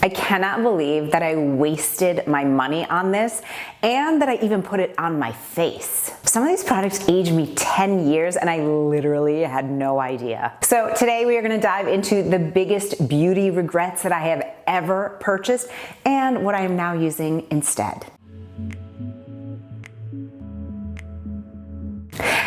I cannot believe that I wasted my money on this and that I even put it on my face. Some of these products aged me 10 years and I literally had no idea. So today we are going to dive into the biggest beauty regrets that I have ever purchased and what I am now using instead.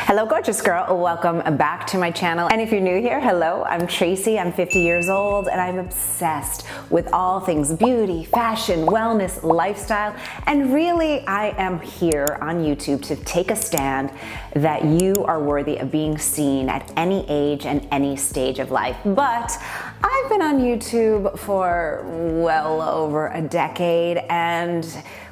Hello gorgeous girl, welcome back to my channel. And if you're new here, hello, I'm Tracy, I'm 50 years old and I'm obsessed with all things beauty, fashion, wellness, lifestyle, and really I am here on YouTube to take a stand that you are worthy of being seen at any age and any stage of life. But I've been on YouTube for well over a decade, and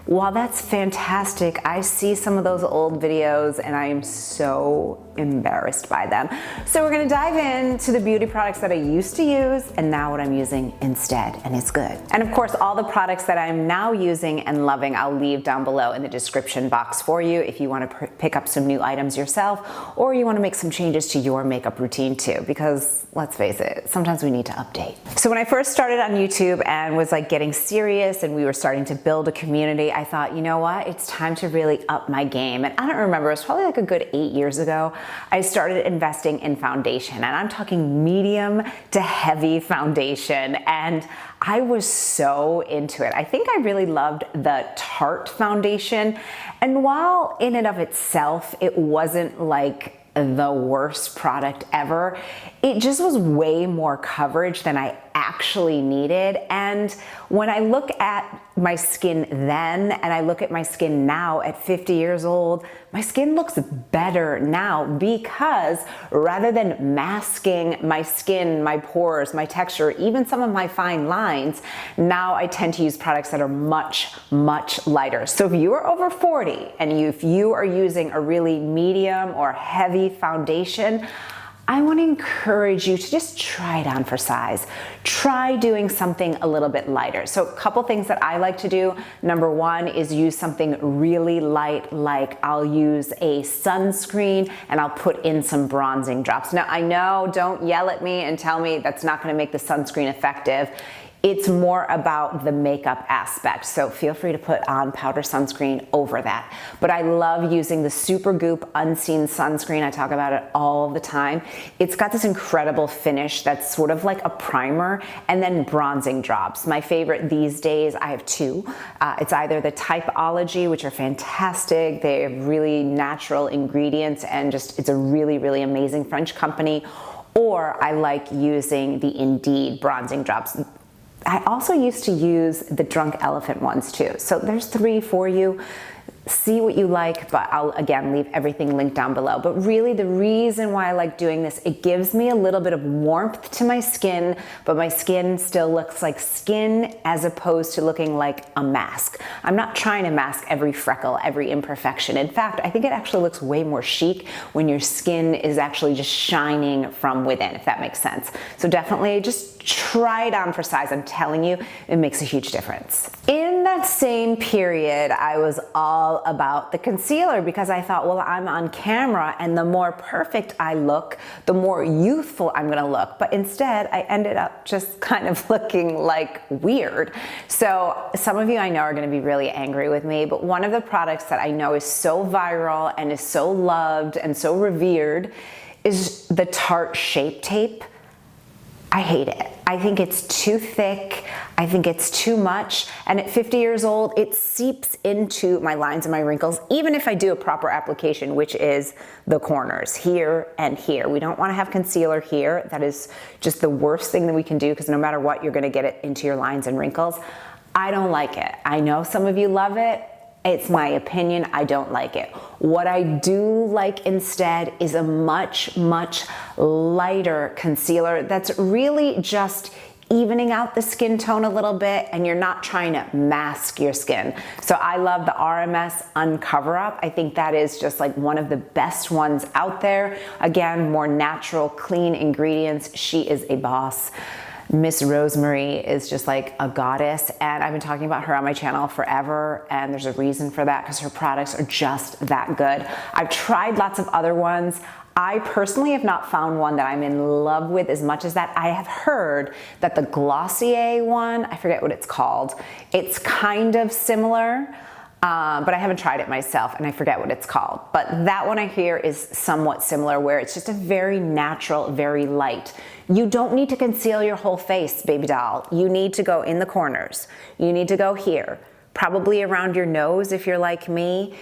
while that's fantastic, I see some of those old videos and I am so embarrassed by them. So we're gonna dive into the beauty products that I used to use and now what I'm using instead, and it's good. And of course, all the products that I'm now using and loving, I'll leave down below in the description box for you if you wanna pick up some new items yourself or you wanna make some changes to your makeup routine too, because let's face it, sometimes we need to update. So when I first started on YouTube and was like getting serious and we were starting to build a community, I thought, you know what, it's time to really up my game. And I don't remember, it was probably like a good 8 years ago, I started investing in foundation, and I'm talking medium to heavy foundation, and I was so into it. I think I really loved the Tarte foundation, and while in and of itself, it wasn't like the worst product ever, it just was way more coverage than I actually needed. And when I look at my skin then and I look at my skin now at 50 years old, my skin looks better now because rather than masking my skin, my pores, my texture, even some of my fine lines, now I tend to use products that are much, much lighter. So if you are over 40 and if you are using a really medium or heavy foundation, I want to encourage you to just try it on for size. Try doing something a little bit lighter. So a couple things that I like to do. Number one is use something really light, like I'll use a sunscreen and I'll put in some bronzing drops. Now I know, don't yell at me and tell me that's not going to make the sunscreen effective. It's more about the makeup aspect. So feel free to put on powder sunscreen over that. But I love using the Supergoop Unseen Sunscreen. I talk about it all the time. It's got this incredible finish that's sort of like a primer, and then bronzing drops. My favorite these days, I have two. It's either the Typology, which are fantastic. They have really natural ingredients and just, it's a really, really amazing French company. Or I like using the Indeed bronzing drops. I also used to use the Drunk Elephant ones too. So there's 3 for you. See what you like, but I'll again leave everything linked down below. But really the reason why I like doing this, it gives me a little bit of warmth to my skin, but my skin still looks like skin as opposed to looking like a mask. I'm not trying to mask every freckle, every imperfection. In fact, I think it actually looks way more chic when your skin is actually just shining from within, if that makes sense. So definitely just try it on for size. I'm telling you, it makes a huge difference. In that same period, I was all about the concealer because I thought, well, I'm on camera and the more perfect I look, the more youthful I'm gonna look. But instead, I ended up just kind of looking like weird. So some of you I know are gonna be really angry with me, but one of the products that I know is so viral and is so loved and so revered is the Tarte Shape Tape. I hate it. I think it's too thick. I think it's too much. And at 50 years old, it seeps into my lines and my wrinkles, even if I do a proper application, which is the corners here and here. We don't want to have concealer here. That is just the worst thing that we can do because no matter what, you're going to get it into your lines and wrinkles. I don't like it. I know some of you love it. It's my opinion, I don't like it. What I do like instead is a much, much lighter concealer that's really just evening out the skin tone a little bit and you're not trying to mask your skin. So I love the RMS Uncover Up. I think that is just like one of the best ones out there. Again, more natural, clean ingredients. She is a boss. Miss Rosemary is just like a goddess, and I've been talking about her on my channel forever, and there's a reason for that because her products are just that good. I've tried lots of other ones. I personally have not found one that I'm in love with as much as that. I have heard that the Glossier one, I forget what it's called, it's kind of similar, but I haven't tried it myself and I forget what it's called. But that one I hear is somewhat similar, where it's just a very natural, very light. You don't need to conceal your whole face, baby doll. You need to go in the corners. You need to go here, probably around your nose if you're like me.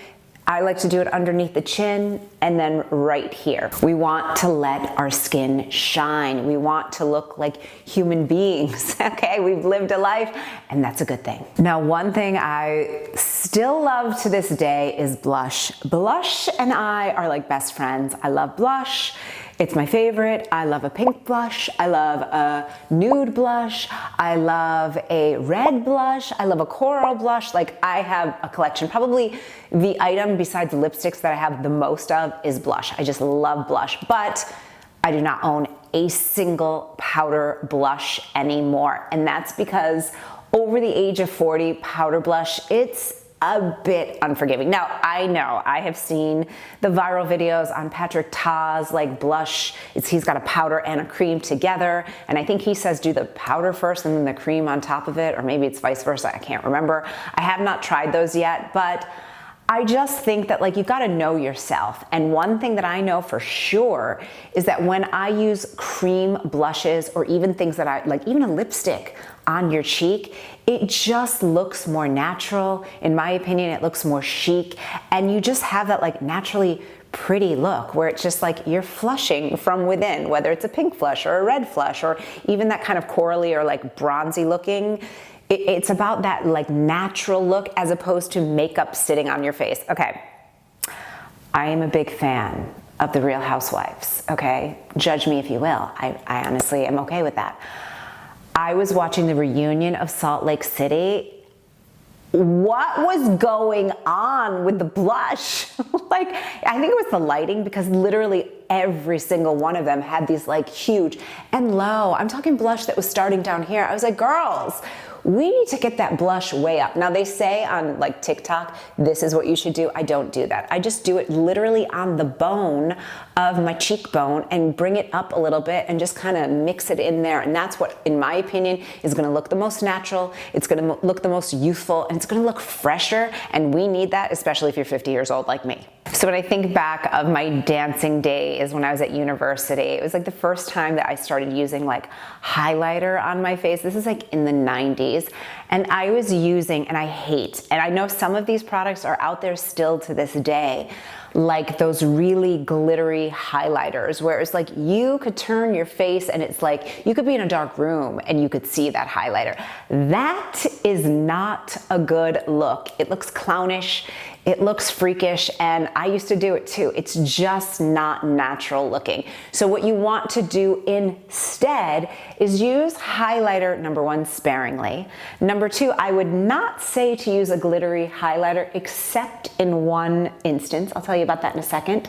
I like to do it underneath the chin and then right here. We want to let our skin shine. We want to look like human beings, okay? We've lived a life, and that's a good thing. Now, one thing I still love to this day is blush. Blush and I are like best friends. I love blush. It's my favorite. I love a pink blush. I love a nude blush. I love a red blush. I love a coral blush. Like, I have a collection. Probably the item besides lipsticks that I have the most of is blush. I just love blush, but I do not own a single powder blush anymore. And that's because over the age of 40, powder blush, it's a bit unforgiving. Now, I know I have seen the viral videos on Patrick Ta's like blush. He's got a powder and a cream together, and I think he says do the powder first and then the cream on top of it, or maybe it's vice versa. I can't remember. I have not tried those yet, but I just think that like you've got to know yourself. And one thing that I know for sure is that when I use cream blushes, or even things that I like, even a lipstick on your cheek, it just looks more natural. In my opinion, it looks more chic, and you just have that like naturally pretty look where it's just like you're flushing from within, whether it's a pink flush or a red flush or even that kind of corally or like bronzy looking. It's about that like natural look as opposed to makeup sitting on your face. Okay, I am a big fan of the Real Housewives, okay? Judge me if you will. I honestly am okay with that. I was watching the reunion of Salt Lake City. What was going on with the blush? Like, I think it was the lighting, because literally every single one of them had these like huge and low. I'm talking blush that was starting down here. I was like, girls, we need to get that blush way up. Now they say on like TikTok, this is what you should do. I don't do that. I just do it literally on the bone of my cheekbone and bring it up a little bit and just kind of mix it in there. And that's what, in my opinion, is gonna look the most natural. It's gonna look the most youthful, and it's gonna look fresher. And we need that, especially if you're 50 years old like me. So when I think back of my dancing days when I was at university, it was like the first time that I started using like highlighter on my face. This is like in the 90s. And I was using, and I hate, and I know some of these products are out there still to this day, like those really glittery highlighters where it's like you could turn your face and it's like you could be in a dark room and you could see that highlighter. That is not a good look. It looks clownish. It looks freakish, and I used to do it too. It's just not natural looking. So what you want to do instead is use highlighter, number one, sparingly. Number two, I would not say to use a glittery highlighter except in one instance. I'll tell you about that in a second.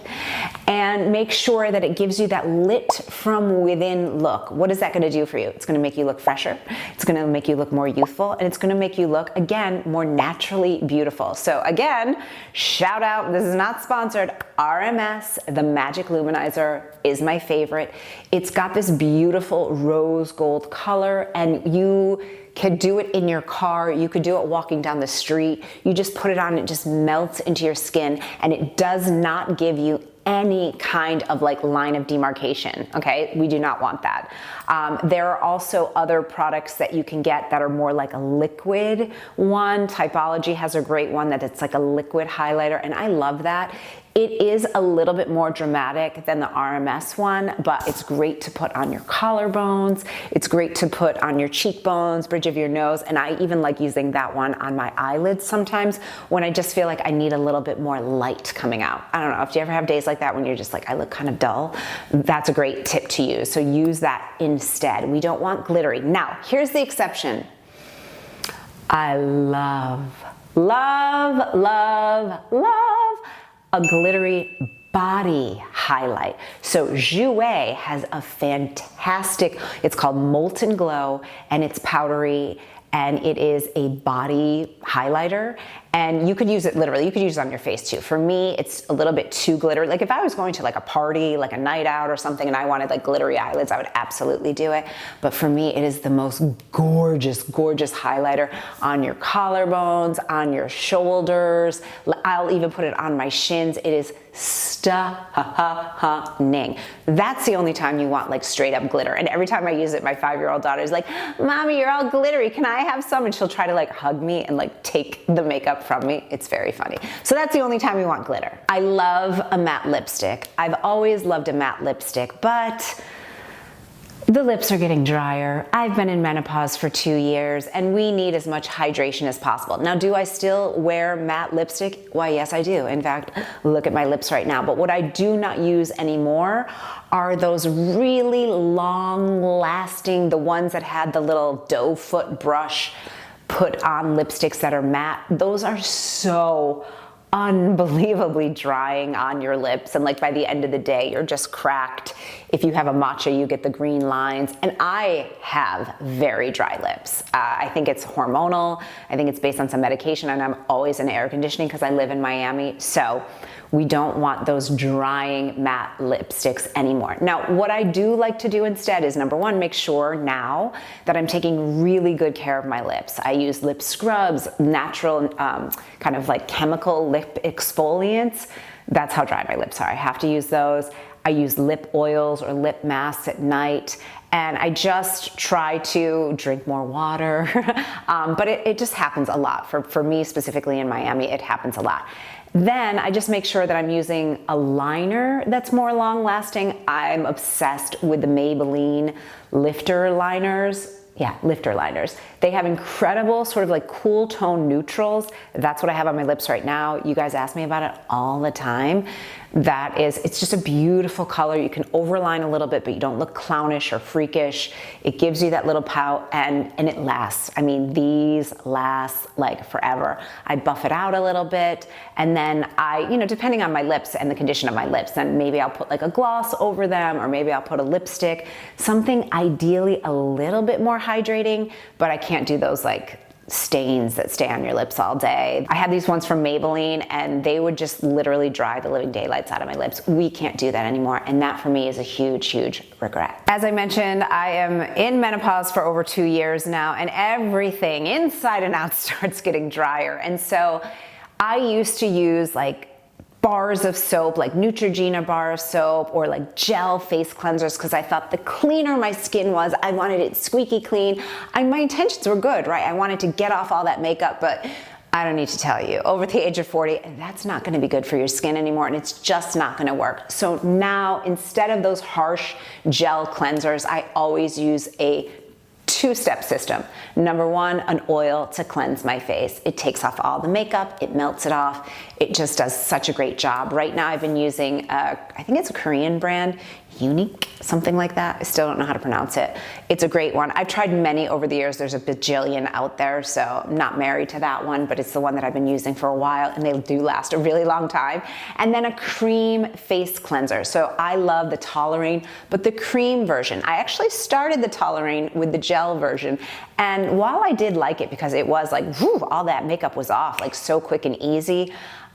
And make sure that it gives you that lit from within look. What is that gonna do for you? It's gonna make you look fresher. It's gonna make you look more youthful, and it's gonna make you look, again, more naturally beautiful. So again, shout out, this is not sponsored, RMS, the Magic Luminizer is my favorite. It's got this beautiful rose gold color, and you can do it in your car. You could do it walking down the street. You just put it on, it just melts into your skin, and it does not give you any kind of like line of demarcation, okay? We do not want that. There are also other products that you can get that are more like a liquid one. Typology has a great one that it's like a liquid highlighter, and I love that. It is a little bit more dramatic than the RMS one, but it's great to put on your collarbones. It's great to put on your cheekbones, bridge of your nose, and I even like using that one on my eyelids sometimes when I just feel like I need a little bit more light coming out. I don't know, if you ever have days like that when you're just like, I look kind of dull, that's a great tip to use. So use that instead. We don't want glittery. Now, here's the exception. I love, love, love, love a glittery body highlight. So Jouer has a fantastic, it's called Molten Glow, and it's powdery, and it is a body highlighter. And you could use it literally, you could use it on your face too. For me, it's a little bit too glittery. Like if I was going to like a party, like a night out or something, and I wanted like glittery eyelids, I would absolutely do it. But for me, it is the most gorgeous, gorgeous highlighter on your collarbones, on your shoulders. I'll even put it on my shins. It is stunning. That's the only time you want like straight up glitter. And every time I use it, my 5-year-old daughter is like, Mommy, you're all glittery. Can I have some? And she'll try to like hug me and like take the makeup from me. It's very funny. So that's the only time you want glitter. I love a matte lipstick. I've always loved a matte lipstick, but the lips are getting drier. I've been in menopause for 2 years, and we need as much hydration as possible. Now, do I still wear matte lipstick? Why, yes, I do. In fact, look at my lips right now. But what I do not use anymore are those really long-lasting, the ones that had the little doe foot brush put on lipsticks that are matte. Those are so unbelievably drying on your lips, and like by the end of the day you're just cracked. If you have a matcha, you get the green lines, and I have very dry lips. I think it's hormonal. I think it's based on some medication, and I'm always in air conditioning because I live in Miami, so we don't want those drying matte lipsticks anymore. Now, what I do like to do instead is, number one, make sure now that I'm taking really good care of my lips. I use lip scrubs, natural kind of like chemical lip exfoliants. That's how dry my lips are. I have to use those. I use lip oils or lip masks at night, and I just try to drink more water. But it just happens a lot. For me specifically in Miami, it happens a lot. Then I just make sure that I'm using a liner that's more long lasting. I'm obsessed with the Maybelline lifter liners. Yeah, lifter liners. They have incredible sort of like cool tone neutrals. That's what I have on my lips right now. You guys ask me about it all the time. It's just a beautiful color. You can overline a little bit, but you don't look clownish or freakish. It gives you that little pout, and it lasts. I mean, these last like forever. I buff it out a little bit, and then depending on my lips and the condition of my lips, then maybe I'll put like a gloss over them, or maybe I'll put a lipstick, something ideally a little bit more hydrating, but I can't do those like stains that stay on your lips all day. I had these ones from Maybelline, and they would just literally dry the living daylights out of my lips. We can't do that anymore, and that for me is a huge, huge regret. As I mentioned, I am in menopause for over 2 years now, and everything inside and out starts getting drier. And so I used to use like bars of soap, like Neutrogena bar of soap, or like gel face cleansers, because I thought the cleaner my skin was, I wanted it squeaky clean. My intentions were good, right? I wanted to get off all that makeup, but I don't need to tell you, over the age of 40, that's not gonna be good for your skin anymore, and it's just not gonna work. So now, instead of those harsh gel cleansers, I always use a two-step system. Number one, an oil to cleanse my face. It takes off all the makeup, it melts it off. It just does such a great job. Right now I've been using, I think it's a Korean brand, Unique, something like that. I still don't know how to pronounce it. It's a great one. I've tried many over the years. There's a bajillion out there, so I'm not married to that one, but it's the one that I've been using for a while, and they do last a really long time. And then a cream face cleanser. So I love the Tolerine, but the cream version. I actually started the Tolerine with the gel version, and while I did like it because it was like, whew, all that makeup was off, like so quick and easy,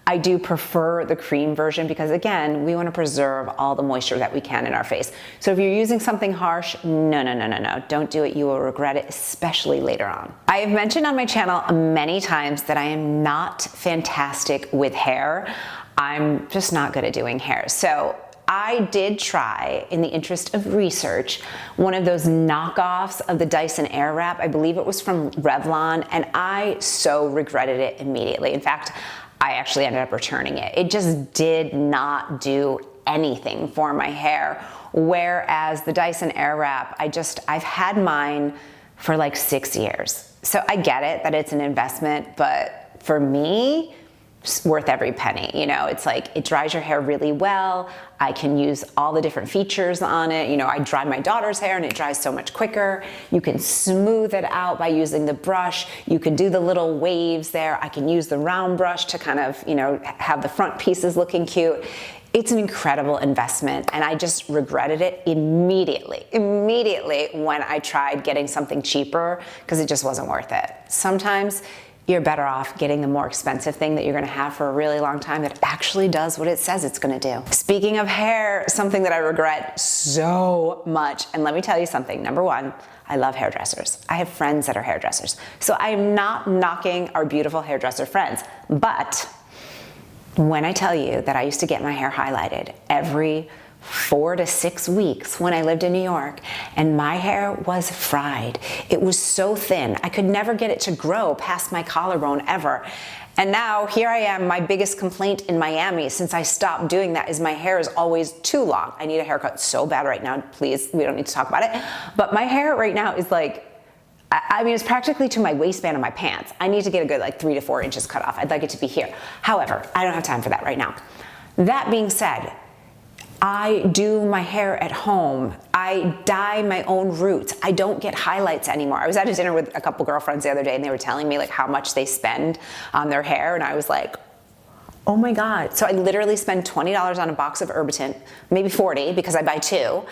I do prefer the cream version because, again, we want to preserve all the moisture that we can in our face. So if you're using something harsh, no, don't do it. You will regret it, especially later on. I have mentioned on my channel many times that I am not fantastic with hair. I'm just not good at doing hair. So I did try, in the interest of research, one of those knockoffs of the Dyson Airwrap. I believe it was from Revlon, and I so regretted it immediately. In fact, I actually ended up returning it. It just did not do anything for my hair. Whereas the Dyson Airwrap, I've had mine for like 6 years. So I get it that it's an investment, but for me, it's worth every penny. You know, it's like, it dries your hair really well. I can use all the different features on it. You know, I dry my daughter's hair and it dries so much quicker. You can smooth it out by using the brush. You can do the little waves there. I can use the round brush to kind of, you know, have the front pieces looking cute. It's an incredible investment, and I just regretted it immediately when I tried getting something cheaper, because it just wasn't worth it. Sometimes you're better off getting the more expensive thing that you're gonna have for a really long time that actually does what it says it's gonna do. Speaking of hair, something that I regret so much, and let me tell you something. Number one, I love hairdressers. I have friends that are hairdressers. So I'm not knocking our beautiful hairdresser friends, but when I tell you that I used to get my hair highlighted every 4 to 6 weeks when I lived in New York, and my hair was fried. It was so thin. I could never get it to grow past my collarbone ever. And now here I am, my biggest complaint in Miami since I stopped doing that is my hair is always too long. I need a haircut so bad right now. Please, we don't need to talk about it. But my hair right now is like, I mean, it's practically to my waistband of my pants. I need to get a good like 3 to 4 inches cut off. I'd like it to be here. However, I don't have time for that right now. That being said, I do my hair at home. I dye my own roots. I don't get highlights anymore. I was at a dinner with a couple girlfriends the other day, and they were telling me like how much they spend on their hair, and I was like, oh my God. So I literally spend $20 on a box of Herbitant, maybe 40 because I buy 2,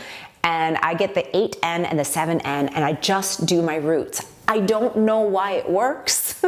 and I get the 8N and the 7N, and I just do my roots. I don't know why it works.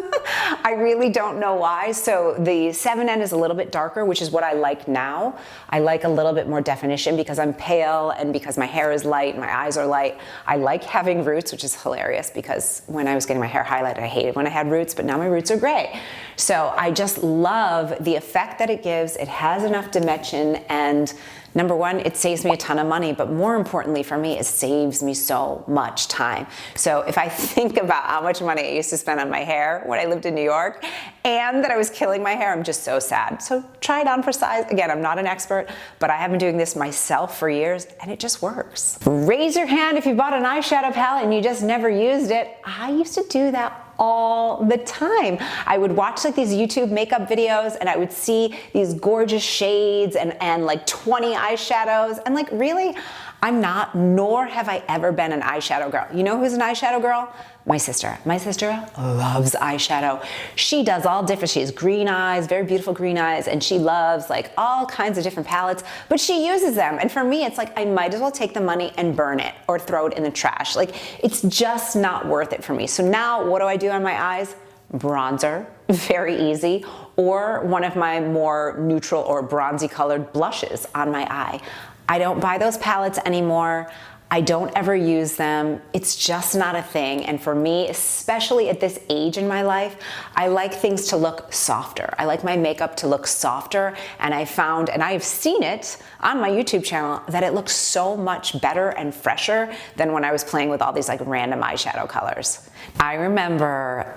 I really don't know why. So the 7N is a little bit darker, which is what I like now. I like a little bit more definition because I'm pale and because my hair is light, my eyes are light. I like having roots, which is hilarious because when I was getting my hair highlighted, I hated when I had roots, but now my roots are gray. So I just love the effect that it gives. It has enough dimension, and number one, it saves me a ton of money, but more importantly for me, it saves me so much time. So if I think about how much money I used to spend on my hair when I lived in New York and that I was killing my hair, I'm just so sad. So try it on for size. Again, I'm not an expert, but I have been doing this myself for years and it just works. Raise your hand if you bought an eyeshadow palette and you just never used it. I used to do that all the time. I would watch like these YouTube makeup videos and I would see these gorgeous shades and like 20 eyeshadows, and like really, I'm not, nor have I ever been an eyeshadow girl. You know who's an eyeshadow girl? My sister. My sister loves eyeshadow. She does all different, she has green eyes, very beautiful green eyes, and she loves like all kinds of different palettes, but she uses them. And for me, it's like, I might as well take the money and burn it or throw it in the trash. Like, it's just not worth it for me. So now what do I do on my eyes? Bronzer, very easy, or one of my more neutral or bronzy colored blushes on my eye. I don't buy those palettes anymore. I don't ever use them. It's just not a thing. And for me, especially at this age in my life, I like things to look softer. I like my makeup to look softer. And I found, and I've seen it on my YouTube channel, that it looks so much better and fresher than when I was playing with all these like random eyeshadow colors. I remember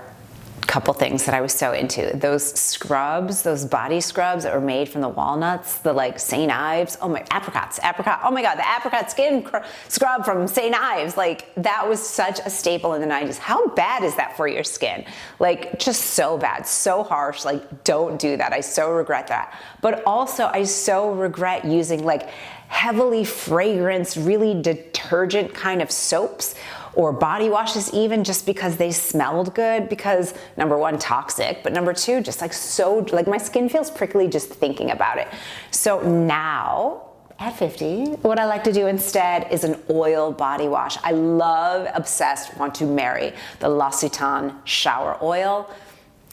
couple things that I was so into. Those scrubs, those body scrubs that were made from the walnuts, the like St. Ives, oh my, apricot, oh my God, the apricot skin scrub from St. Ives, like that was such a staple in the 90s. How bad is that for your skin? Like just so bad, so harsh, like don't do that. I so regret that. But also I so regret using like heavily fragranced, really detergent kind of soaps or body washes even, just because they smelled good, because number one, toxic, but number two, just like so, like my skin feels prickly just thinking about it. So now, at 50, what I like to do instead is an oil body wash. I love, obsessed, want to marry the L'Occitane shower oil.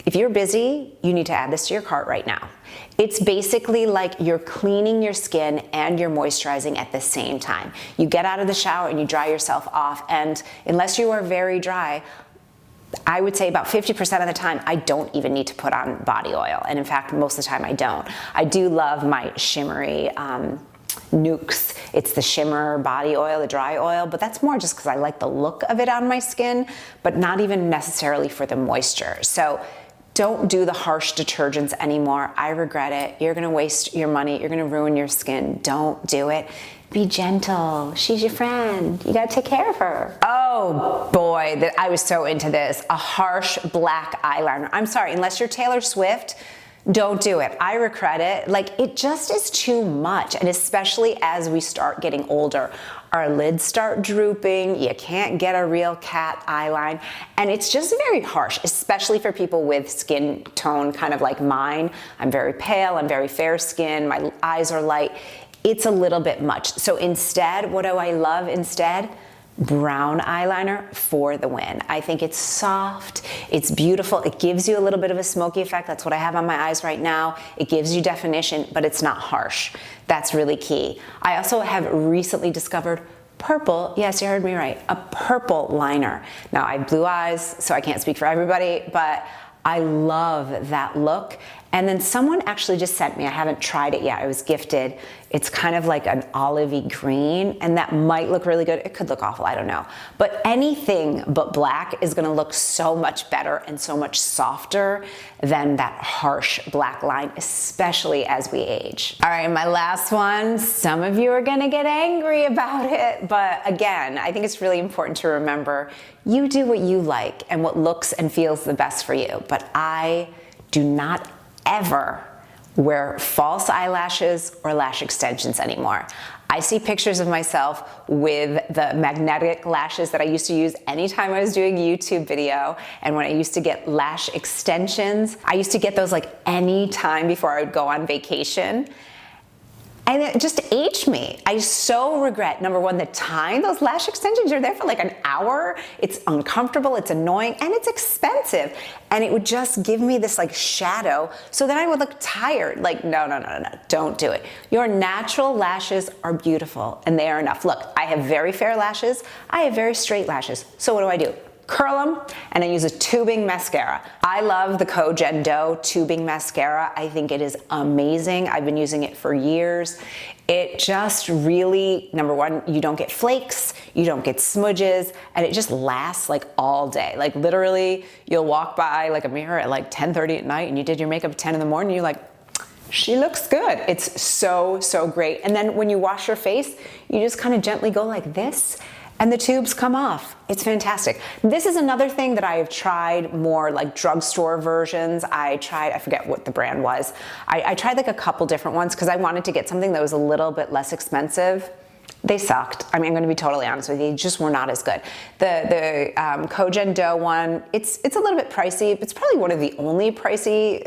If you're busy, you need to add this to your cart right now. It's basically like you're cleaning your skin and you're moisturizing at the same time. You get out of the shower and you dry yourself off, and unless you are very dry, I would say about 50% of the time, I don't even need to put on body oil. And in fact, most of the time I don't. I do love my shimmery Nukes. It's the shimmer body oil, the dry oil, but that's more just because I like the look of it on my skin, but not even necessarily for the moisture. So don't do the harsh detergents anymore. I regret it. You're gonna waste your money. You're gonna ruin your skin. Don't do it. Be gentle. She's your friend. You gotta take care of her. Oh boy, I was so into this. A harsh black eyeliner. I'm sorry, unless you're Taylor Swift, Don't do it. I regret it. Like, it just is too much. And especially as we start getting older, our lids start drooping. You can't get a real cat eyeline. And it's just very harsh, especially for people with skin tone kind of like mine. I'm very pale, I'm very fair skinned, my eyes are light. It's a little bit much. So instead, what do I love instead? Brown eyeliner for the win. I think it's soft, it's beautiful, it gives you a little bit of a smoky effect. That's what I have on my eyes right now. It gives you definition, but it's not harsh. That's really key. I also have recently discovered purple, yes, you heard me right, a purple liner. Now, I have blue eyes, so I can't speak for everybody, but I love that look. And then someone actually just sent me, I haven't tried it yet, I was gifted. It's kind of like an olivey green, and that might look really good. It could look awful, I don't know. But anything but black is gonna look so much better and so much softer than that harsh black line, especially as we age. All right, my last one, some of you are gonna get angry about it, but again, I think it's really important to remember, you do what you like and what looks and feels the best for you, but I do not ever wear false eyelashes or lash extensions anymore. I see pictures of myself with the magnetic lashes that I used to use anytime I was doing a YouTube video, and when I used to get lash extensions, I used to get those like any time before I would go on vacation. And it just aged me. I so regret, number one, the time. Those lash extensions are there for like an hour. It's uncomfortable, it's annoying, and it's expensive. And it would just give me this like shadow, so then I would look tired. Like, no, don't do it. Your natural lashes are beautiful, and they are enough. Look, I have very fair lashes. I have very straight lashes. So what do? Curl them, and I use a tubing mascara. I love the Cogen Dough tubing mascara. I think it is amazing. I've been using it for years. It just really, number one, you don't get flakes, you don't get smudges, and it just lasts like all day. Like literally, you'll walk by like a mirror at like 10:30 at night, and you did your makeup at 10 in the morning, and you're like, she looks good. It's so, so great. And then when you wash your face, you just kind of gently go like this, and the tubes come off. It's fantastic. This is another thing that I have tried more like drugstore versions. I forget what the brand was. I tried like a couple different ones because I wanted to get something that was a little bit less expensive. They sucked. I mean, I'm gonna be totally honest with you, they just were not as good. The Cogen Dough one, it's a little bit pricey. It's probably one of the only pricey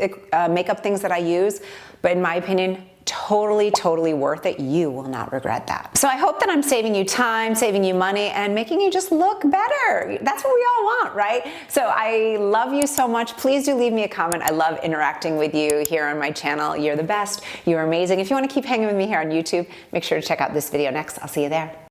makeup things that I use, but in my opinion, totally worth it. You will not regret that. So I hope that I'm saving you time, saving you money, and making you just look better. That's what we all want, right? So I love you so much. Please do leave me a comment. I love interacting with you here on my channel. You're the best. You're amazing. If you want to keep hanging with me here on YouTube, make sure to check out this video next. I'll see you there.